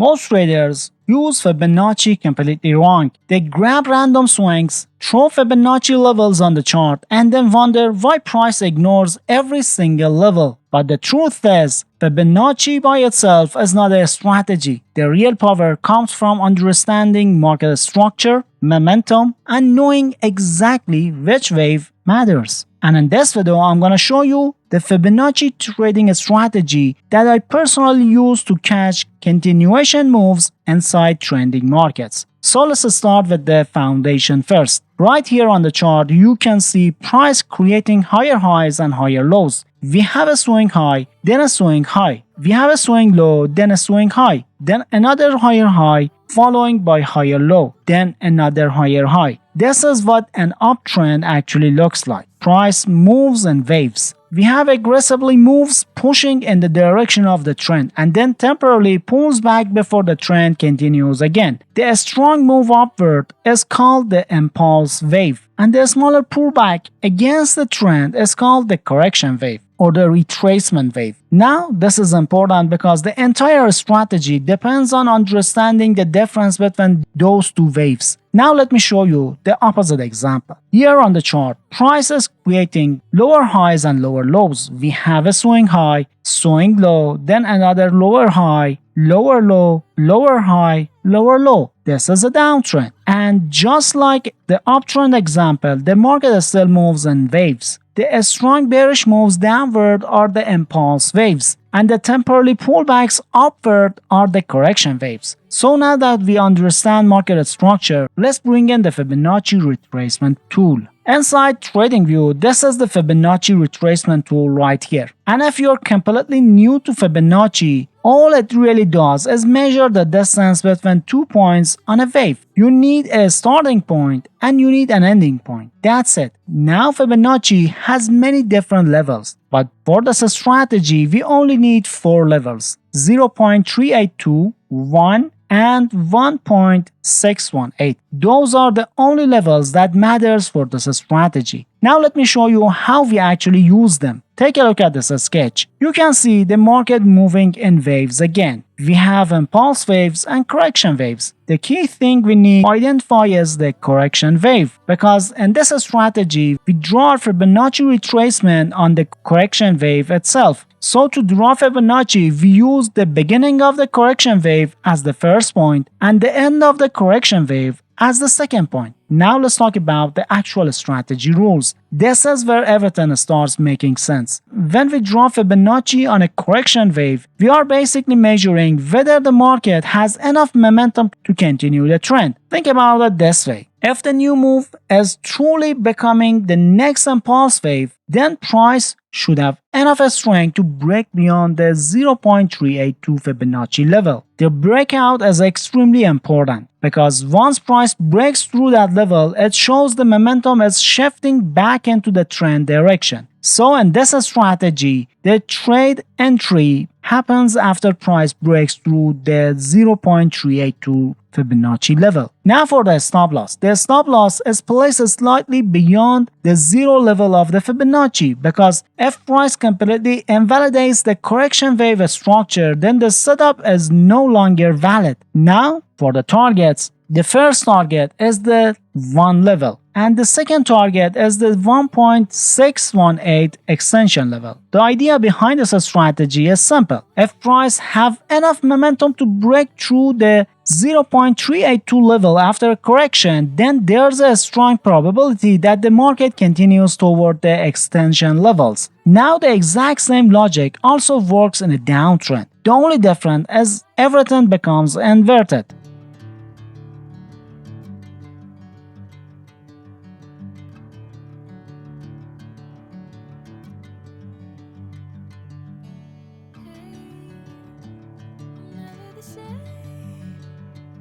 Most traders use Fibonacci completely wrong. They grab random swings, throw Fibonacci levels on the chart, and then wonder why price ignores every single level. But the truth is, Fibonacci by itself is not a strategy. The real power comes from understanding market structure, momentum, and knowing exactly which wave matters. And in this video, I'm going to show you the Fibonacci trading strategy that I personally use to catch continuation moves inside trending markets. So let's start with the foundation first. Right here on the chart, you can see price creating higher highs and higher lows. We have a swing high, then a swing high. We have a swing low, then a swing high, then another higher high, following by higher low, then another higher high. This is what an uptrend actually looks like. Price moves in waves. We have aggressively moves pushing in the direction of the trend and then temporarily pulls back before the trend continues again. The strong move upward is called the impulse wave, and the smaller pullback against the trend is called the correction wave or the retracement wave. Now, this is important because the entire strategy depends on understanding the difference between those two waves. Now let me show you the opposite example. Here on the chart, price is creating lower highs and lower lows. We have a swing high, swing low, then another lower high, lower low, lower high, lower low. This is a downtrend. And just like the uptrend example, the market still moves in waves. The strong bearish moves downward are the impulse waves, and the temporary pullbacks upward are the correction waves. So now that we understand market structure, let's bring in the Fibonacci retracement tool. Inside TradingView, this is the Fibonacci retracement tool right here. And if you're completely new to Fibonacci, all it really does is measure the distance between 2 points on a wave. You need a starting point and you need an ending point. That's it. Now Fibonacci has many different levels, but for this strategy, we only need 4 levels: 0.382, 1, and 1.618. Those are the only levels that matters for this strategy. Now let me show you how we actually use them. Take a look at this sketch. You can see the market moving in waves again. We have impulse waves and correction waves. The key thing we need to identify is the correction wave, because in this strategy, we draw Fibonacci retracement on the correction wave itself. So to draw Fibonacci, we use the beginning of the correction wave as the first point and the end of the correction wave as the second point. Now let's talk about the actual strategy rules. This is where everything starts making sense. When we draw Fibonacci on a correction wave, we are basically measuring whether the market has enough momentum to continue the trend. Think about it this way. If the new move is truly becoming the next impulse wave, then price should have enough strength to break beyond the 0.382 Fibonacci level. The breakout is extremely important because once price breaks through that level, it shows the momentum is shifting back into the trend direction. So in this strategy, the trade entry happens after price breaks through the 0.382 Fibonacci level. Now for the stop loss. The stop loss is placed slightly beyond the 0 level of the Fibonacci, because if price completely invalidates the correction wave structure, then the setup is no longer valid. Now for the targets, the first target is the 1 level and the second target is the 1.618 extension level. The idea behind this strategy is simple. If price have enough momentum to break through the 0.382 level after a correction, then there's a strong probability that the market continues toward the extension levels. Now the exact same logic also works in a downtrend. The only difference is everything becomes inverted.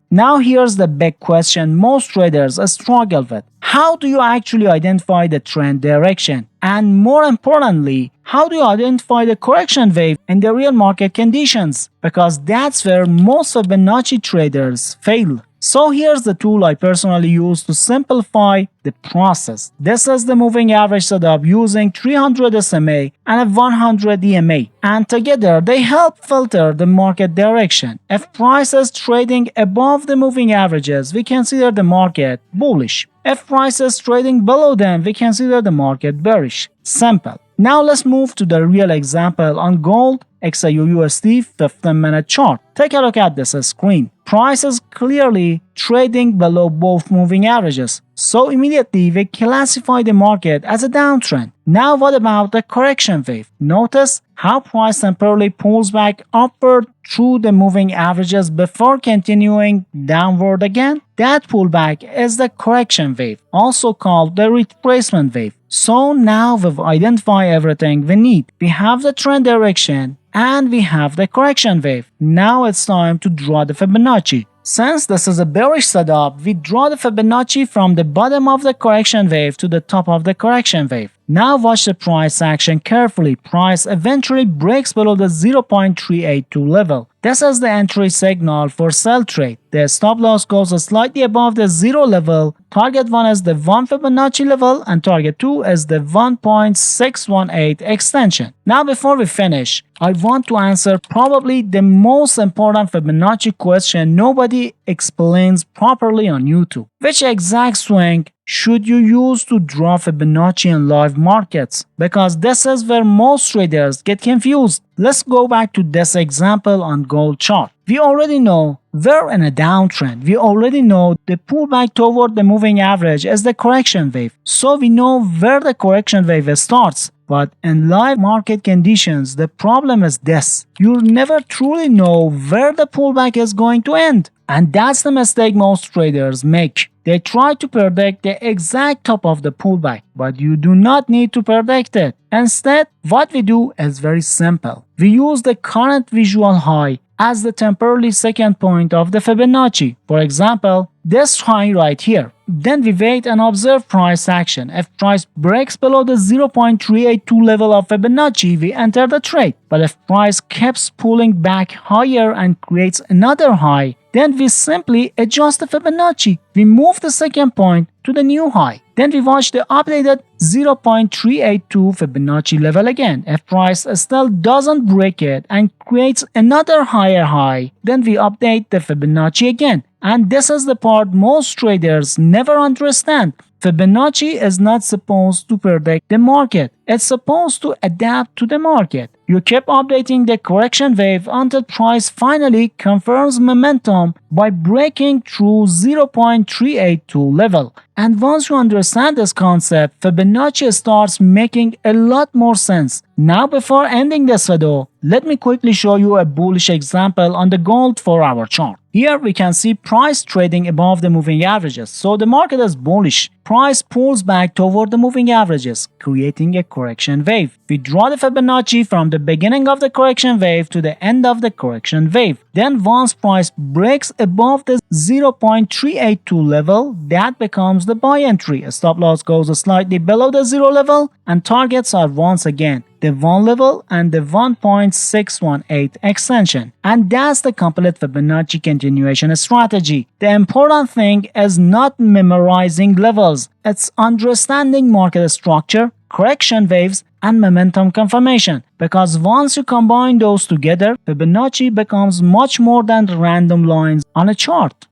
Now here's the big question most traders struggle with. How do you actually identify the trend direction? And more importantly, how do you identify the correction wave in the real market conditions? Because that's where most Fibonacci traders fail. So here's the tool I personally use to simplify the process. This is the moving average setup using 300 SMA and a 100 EMA, and together they help filter the market direction. If price is trading above the moving averages, we consider the market bullish. If price is trading below them, we consider the market bearish. Simple. Now let's move to the real example on gold XAUUSD 15-minute chart. Take a look at this screen. Price is clearly trading below both moving averages, so immediately we classify the market as a downtrend. Now what about the correction wave? Notice how price temporarily pulls back upward through the moving averages before continuing downward again. That pullback is the correction wave, also called the retracement wave. So now we've identified everything we need. We have the trend direction and we have the correction wave. Now it's time to draw the Fibonacci. Since this is a bearish setup, we draw the Fibonacci from the bottom of the correction wave to the top of the correction wave. Now watch the price action carefully. Price eventually breaks below the 0.382 level. This is the entry signal for sell trade. The stop loss goes slightly above the 0 level. Target 1 is the 1 Fibonacci level and target 2 is the 1.618 extension. Now before we finish, I want to answer probably the most important Fibonacci question nobody explains properly on YouTube. Which exact swing should you use to draw Fibonacci in live markets? Because this is where most traders get confused. Let's go back to this example on gold chart. We already know we're in a downtrend. We already know the pullback toward the moving average is the correction wave. So we know where the correction wave starts. But in live market conditions, the problem is this. You'll never truly know where the pullback is going to end. And that's the mistake most traders make. They try to predict the exact top of the pullback, but you do not need to predict it. Instead, what we do is very simple. We use the current visual high as the temporary second point of the Fibonacci. For example, this high right here. Then we wait and observe price action. If price breaks below the 0.382 level of Fibonacci, we enter the trade. But if price keeps pulling back higher and creates another high, then we simply adjust the Fibonacci. We move the second point to the new high. Then we watch the updated 0.382 Fibonacci level again. If price still doesn't break it and creates another higher high, then we update the Fibonacci again. And this is the part most traders never understand. Fibonacci is not supposed to predict the market. It's supposed to adapt to the market. You keep updating the correction wave until price finally confirms momentum by breaking through 0.382 level. And once you understand this concept, Fibonacci starts making a lot more sense. Now before ending this video, let me quickly show you a bullish example on the gold 4-hour chart. Here we can see price trading above the moving averages, so the market is bullish. Price pulls back toward the moving averages, creating a correction wave. We draw the Fibonacci from the beginning of the correction wave to the end of the correction wave. Then once price breaks above the 0.382 level, that becomes the buy entry. A stop loss goes slightly below the 0 level and targets are once again the 1 level and the 1.618 extension. And that's the complete Fibonacci continuation strategy. The important thing is not memorizing levels, it's understanding market structure, correction waves, and momentum confirmation. Because once you combine those together, Fibonacci becomes much more than random lines on a chart.